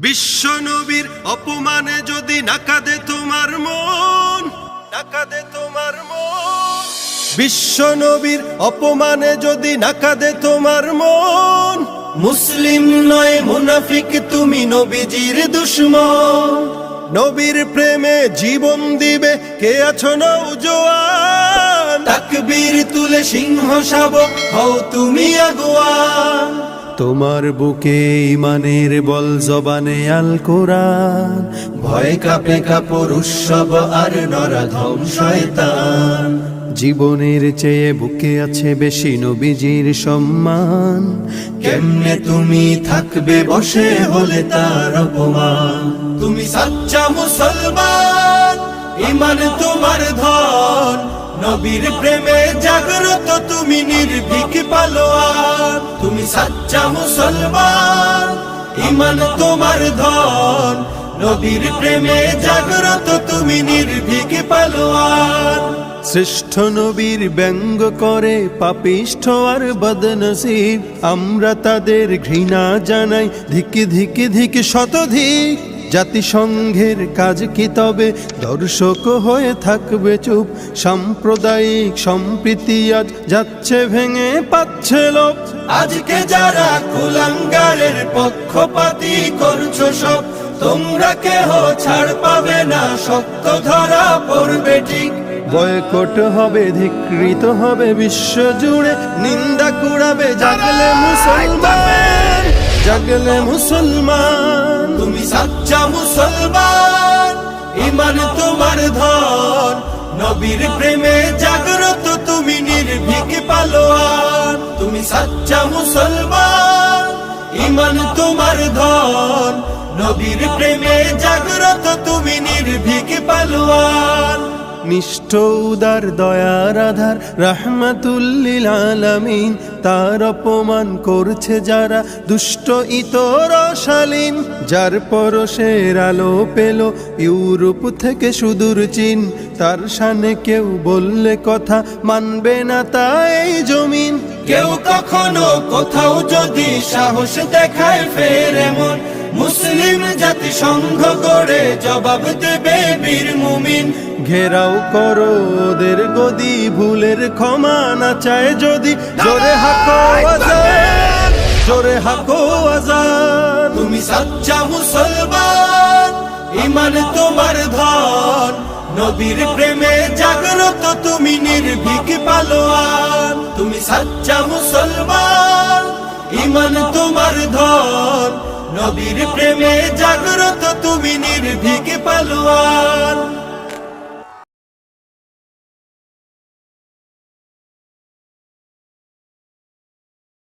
বিশ্ব নবীর অপমানে যদি না কাঁদে তোমার মন, না কাঁদে তোমার মন। বিশ্ব নবীর অপমানে যদি না কাঁদে তোমার মন, মুসলিম নয় মুনাফিক তুমি, নবীজির দুশমন। নবীর প্রেমে জীবন দিবে কে আছো নওজোয়ান, তাকবীর তুলে সিংহ শাবক হও তুমি আগুয়ান। তোমার বুকে ইমানের বল, জবানে আল কোরআন, ভয় কাঁপে কাপড় উৎসব আর নরাধম শয়তান। জীবনের চেয়ে বুকে আছে বেশি নবীজির সম্মান, কেমনে তুমি থাকবে বসে হলে তার অপমান। তুমি সাচ্চা মুসলমান, ইমান তোমার ধন, নবীর প্রেমে জাগ্রত তুমি নির্ভীক পালোয়ান। তুমি সাচ্চা মুসলমান, ইমান তোমার ধন, নবীর প্রেমে জাগ্রত তুমি নির্ভীক পালোয়ান। শ্রেষ্ঠ নবীর ব্যঙ্গ করে পাপিষ্ঠ আর বদনসিব, আমরা তাদের ঘৃণা জানাই ধিকি ধিকি ধিকি শতধিক। জাতিসংঘের কাজ কি তবে দর্শক হয়ে থাকবে চুপ, সাম্প্রদায়িক সম্প্রীতি আজ যাচ্ছে ভেঙে পাচ্ছে লোক। আজকে যারা কুলাঙ্গারের পক্ষপাতী করছো সব, তোমরা কেহ ছাড় পাবে না, শক্ত ধরা পড়বে ঠিক। বয়কট হবে, ধিকৃত হবে বিশ্ব জুড়ে, নিন্দা কুড়াবে জাগলে মুসলমান, জাগলে মুসলমান। তুমি সাচ্চা মুসলমান, ইমান তোমার ধন, নবীর প্রেমে জাগ্রত তুমি নির্ভীক পালোয়ান। তুমি সাচ্চা মুসলমান, ইমান তোমার ধন, নবীর প্রেমে জাগ্রত তুমি নির্ভীক পালোয়ান। নিষ্ঠ উদার দয়ার আধার রাহমাতুল লিল আলামিন, তার অপমান করছে যারা দুষ্ট ইতর শালীন। যার পরশের আলো পেল ইউরোপ থেকে সুদূর চীন, তার শানে কেউ বললে কথা মানবে না তাই জমিন। কেউ কখনো কোথাও যদি সাহস দেখায় ফের এমন, মুসলিম জাতি সংঘ করে জবাব দেবে বীর মুমিন। ঘেরাও করো ওদের গদি, ভুলের ক্ষমা না চায় যদি, জোরে হাকো আজান, জোরে হাকো আজান। তুমি সাচ্চা মুসলমান, ইমান তোমার ধন, নবীর প্রেমে জাগ্রত তুমি নির্ভীক পালোয়ান। তুমি সাচ্চা মুসলমান, ইমান তোমার ধন, নবীর প্রেমে জাগ্রত তুমি নির্ভীক